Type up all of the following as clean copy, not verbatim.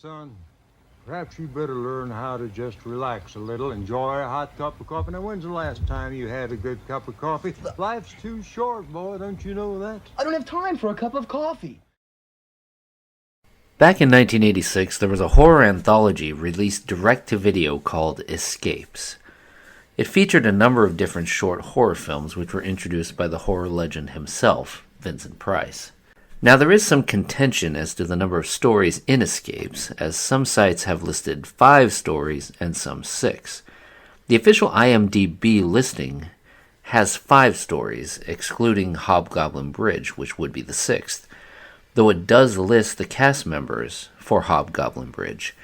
son, perhaps you better learn how to just relax a little, enjoy a hot cup of coffee. Now, when's the last time you had a good cup of coffee? Life's too short, boy, don't you know that? I don't have time for a cup of coffee. Back in 1986, there was a horror anthology released direct-to-video called Escapes. It featured a number of different short horror films which were introduced by the horror legend himself, Vincent Price. Now, there is some contention as to the number of stories in Escapes, as some sites have listed 5 stories and some 6. The official IMDb listing has 5 stories, excluding Hobgoblin Bridge, which would be the 6th, though it does list the cast members for Hobgoblin Bridge.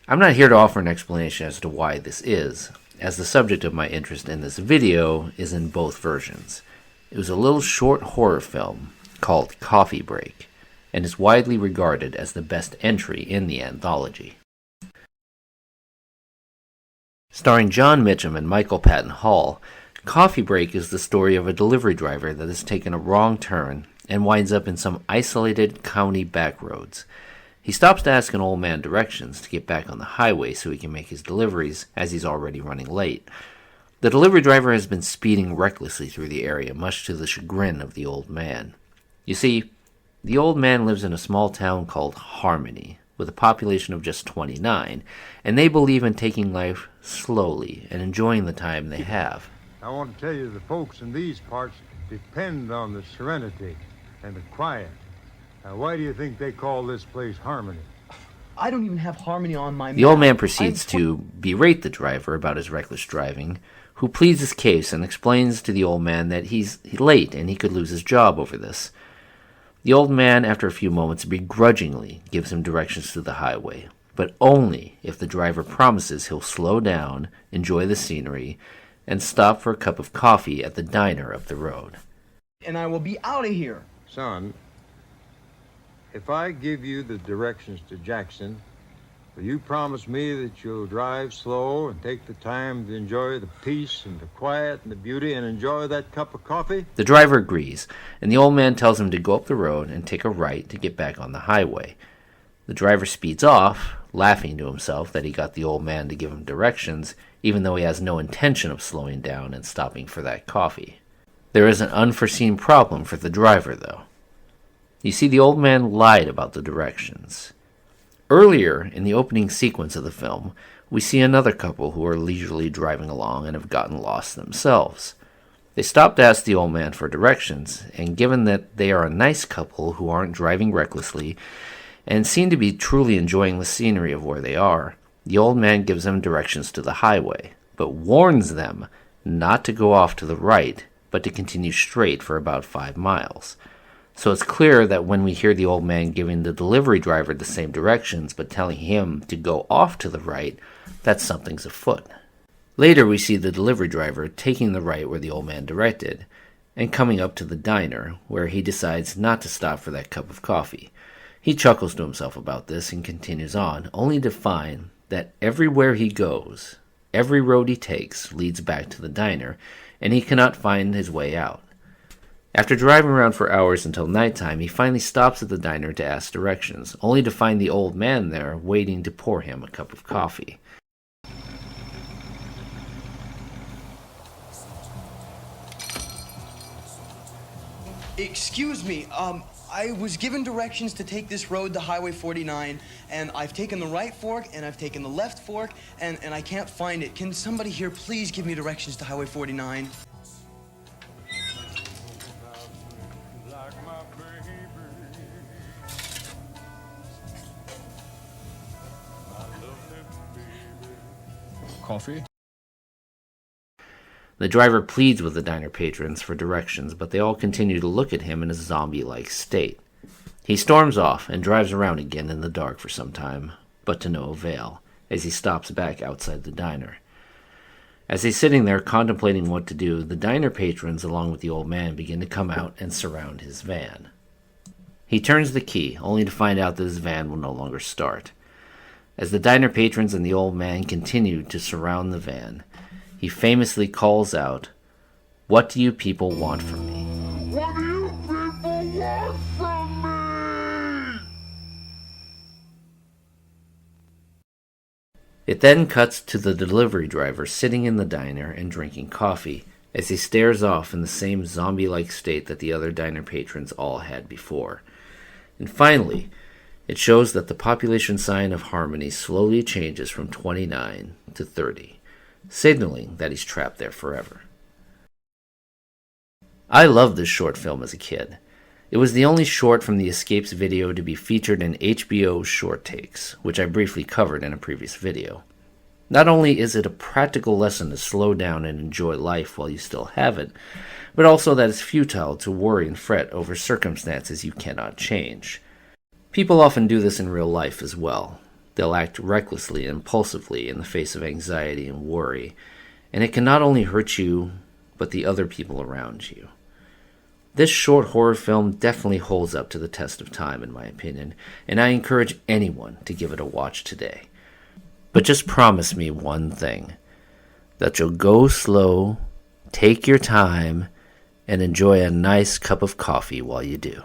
I'm not here to offer an explanation as to why this is, as the subject of my interest in this video is in both versions. It was a little short horror film called Coffee Break, and is widely regarded as the best entry in the anthology. Starring John Mitchum and Michael Patton Hall, Coffee Break is the story of a delivery driver that has taken a wrong turn and winds up in some isolated county backroads. He stops to ask an old man directions to get back on the highway so he can make his deliveries, as he's already running late. The delivery driver has been speeding recklessly through the area, much to the chagrin of the old man. You see, the old man lives in a small town called Harmony, with a population of just 29, and they believe in taking life slowly and enjoying the time they have. I want to tell you, the folks in these parts depend on the serenity and the quiet. Now, why do you think they call this place Harmony? I don't even have Harmony on my map. The old man proceeds to berate the driver about his reckless driving, who pleads his case and explains to the old man that he's late and he could lose his job over this. The old man, after a few moments, begrudgingly gives him directions to the highway, but only if the driver promises he'll slow down, enjoy the scenery, and stop for a cup of coffee at the diner up the road. And I will be out of here. Son, if I give you the directions to Jackson, will you promise me that you'll drive slow and take the time to enjoy the peace and the quiet and the beauty and enjoy that cup of coffee? The driver agrees, and the old man tells him to go up the road and take a right to get back on the highway. The driver speeds off, laughing to himself that he got the old man to give him directions, even though he has no intention of slowing down and stopping for that coffee. There is an unforeseen problem for the driver, though. You see, the old man lied about the directions. Earlier, in the opening sequence of the film, we see another couple who are leisurely driving along and have gotten lost themselves. They stop to ask the old man for directions, and given that they are a nice couple who aren't driving recklessly and seem to be truly enjoying the scenery of where they are, the old man gives them directions to the highway, but warns them not to go off to the right, but to continue straight for about 5 miles. So it's clear that when we hear the old man giving the delivery driver the same directions but telling him to go off to the right, that something's afoot. Later we see the delivery driver taking the right where the old man directed and coming up to the diner where he decides not to stop for that cup of coffee. He chuckles to himself about this and continues on, only to find that everywhere he goes, every road he takes leads back to the diner, and he cannot find his way out. After driving around for hours until nighttime, he finally stops at the diner to ask directions, only to find the old man there waiting to pour him a cup of coffee. Excuse me, I was given directions to take this road to Highway 49, and I've taken the right fork, and I've taken the left fork, and I can't find it. Can somebody here please give me directions to Highway 49? Coffee? The driver pleads with the diner patrons for directions, but they all continue to look at him in a zombie-like state. He storms off and drives around again in the dark for some time, but to no avail, as he stops back outside the diner. As he's sitting there contemplating what to do, the diner patrons, along with the old man, begin to come out and surround his van. He turns the key, only to find out that his van will no longer start. As the diner patrons and the old man continue to surround the van, he famously calls out, "What do you people want from me?" What do you people want from me? It then cuts to the delivery driver sitting in the diner and drinking coffee as he stares off in the same zombie-like state that the other diner patrons all had before. And finally, it shows that the population sign of Harmony slowly changes from 29 to 30, signaling that he's trapped there forever. I loved this short film as a kid. It was the only short from the Escapes video to be featured in HBO's Short Takes, which I briefly covered in a previous video. Not only is it a practical lesson to slow down and enjoy life while you still have it, but also that it's futile to worry and fret over circumstances you cannot change. People often do this in real life as well. They'll act recklessly and impulsively in the face of anxiety and worry, and it can not only hurt you, but the other people around you. This short horror film definitely holds up to the test of time, in my opinion, and I encourage anyone to give it a watch today. But just promise me one thing, that you'll go slow, take your time, and enjoy a nice cup of coffee while you do.